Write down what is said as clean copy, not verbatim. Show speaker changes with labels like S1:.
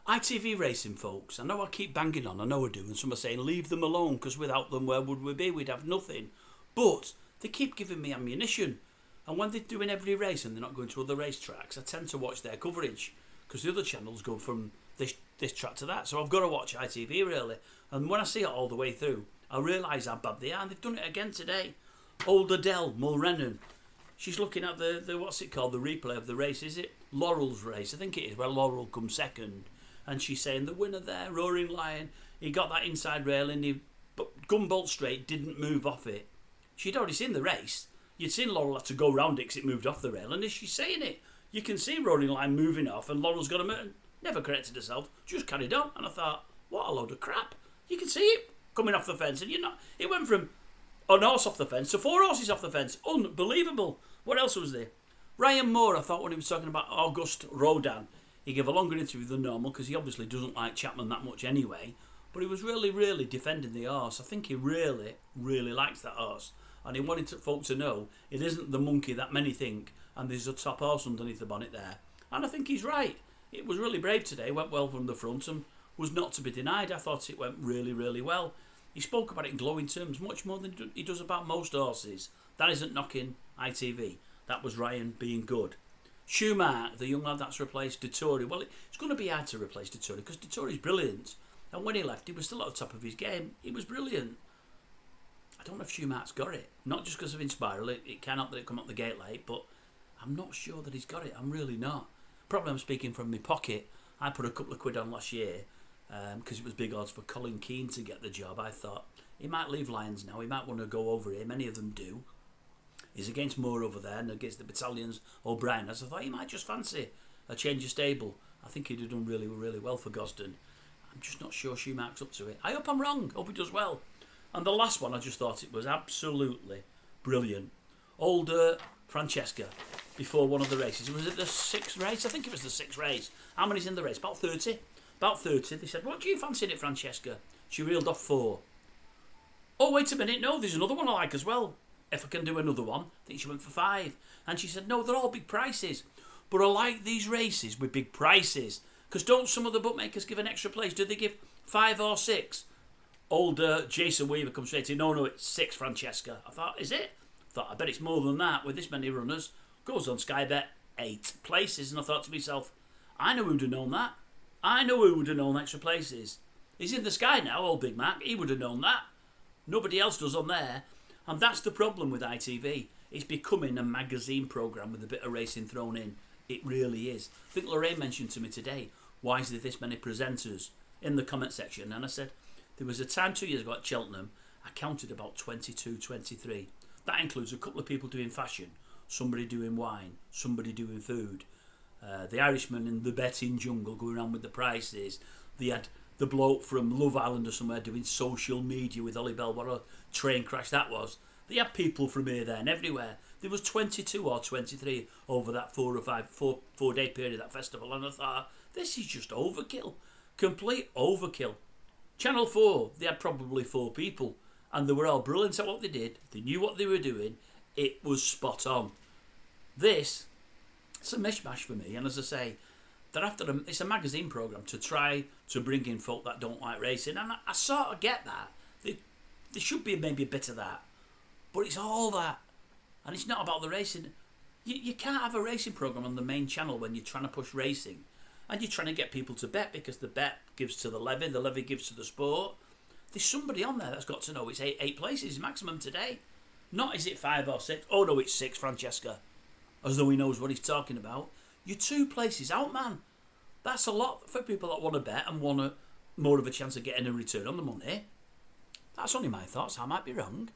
S1: ITV racing, folks. I know I keep banging on. I know I do. And some are saying, leave them alone, because without them, where would we be? We'd have nothing. But they keep giving me ammunition. And when they're doing every race and they're not going to other racetracks, I tend to watch their coverage, because the other channels go from this track to that. So I've got to watch ITV, really. And when I see it all the way through, I realise how bad they are. And they've done it again today. Old Adele Mulrennan. She's looking at the what's it called, the replay of the race. Is it Laurel's race? I think it is, where Laurel comes second. And she's saying the winner there, Roaring Lion, he got that inside railing, but Gunbolt Straight didn't move off it. She'd already seen the race. You'd seen Laurel had to go round it because it moved off the rail. And as she's saying it, you can see Roaring Lion moving off, and Laurel's got a never corrected herself, just carried on. And I thought, what a load of crap. You can see it coming off the fence, and it went from an horse off the fence to 4 horses off the fence. Unbelievable. What else was there? Ryan Moore, I thought, when he was talking about Auguste Rodin, he gave a longer interview than normal because he obviously doesn't like Chapman that much anyway. But he was really, really defending the horse. I think he really, really likes that horse. And he wanted folk to know it isn't the monkey that many think, and there's a top horse underneath the bonnet there. And I think he's right. It was really brave today, went well from the front and was not to be denied. I thought it went really, really well. He spoke about it in glowing terms, much more than he does about most horses. That isn't knocking ITV. That was Ryan being good. Schumacher, the young lad that's replaced Dettori. Well, it's going to be hard to replace Dettori because Dettori's brilliant. And when he left, he was still at the top of his game. He was brilliant. I don't know if Schumacher's got it. Not just because of Inspiral. It cannot that it come up the gate late, but I'm not sure that he's got it. I'm really not. Probably I'm speaking from my pocket. I put a couple of quid on last year because it was big odds for Colin Keane to get the job. I thought he might leave Lions now. He might want to go over here. Many of them do. He's against Moore over there and against the battalions O'Brien. As I thought he might just fancy a change of stable. I think he'd have done really, really well for Gosden. I'm just not sure Schumacher's up to it. I hope I'm wrong. Hope he does well. And the last one, I just thought it was absolutely brilliant. Old Francesca, before one of the races. Was it the 6th race? I think it was the 6th race. How many's in the race? About 30. About 30. They said, what do you fancy in it, Francesca? She reeled off 4. Oh, wait a minute. No, there's another one I like as well. If I can do another one. I think she went for 5. And she said, no, they're all big prices. But I like these races with big prices. Because don't some of the bookmakers give an extra place? Do they give 5 or 6? Old Jason Weaver comes straight in. No, it's 6, Francesca. I thought, is it? I thought, I bet it's more than that with this many runners. Goes on Sky Bet 8 places. And I thought to myself, I know who'd have known that. I know who would have known extra places. He's in the Sky now, old Big Mac. He would have known that. Nobody else does on there. And that's the problem with ITV. It's becoming a magazine programme with a bit of racing thrown in. It really is. I think Lorraine mentioned to me today, why is there this many presenters in the comment section? And I said, there was a time 2 years ago at Cheltenham, I counted about 22, 23. That includes a couple of people doing fashion, somebody doing wine, somebody doing food. The Irishman in the betting jungle going around with the prices. They had the bloke from Love Island or somewhere doing social media with Ollie Bell. What a train crash that was. They had people from here, there and everywhere. There was 22 or 23 over that 4 day period, that festival. And I thought, this is just overkill. Complete overkill. Channel 4, they had probably 4 people. And they were all brilliant at what they did. They knew what they were doing. It was spot on. This, it's a mishmash for me. And as I say, it's a magazine programme to try to bring in folk that don't like racing. And I sort of get that. There should be maybe a bit of that. But it's all that. And it's not about the racing. You can't have a racing programme on the main channel when you're trying to push racing. And you're trying to get people to bet because the bet gives to the levy gives to the sport. There's somebody on there that's got to know it's 8 places maximum today. Not is it 5 or 6. Oh no, it's 6, Francesca. As though he knows what he's talking about. You're 2 places out, man. That's a lot for people that want to bet and want more of a chance of getting a return on the money. That's only my thoughts. I might be wrong.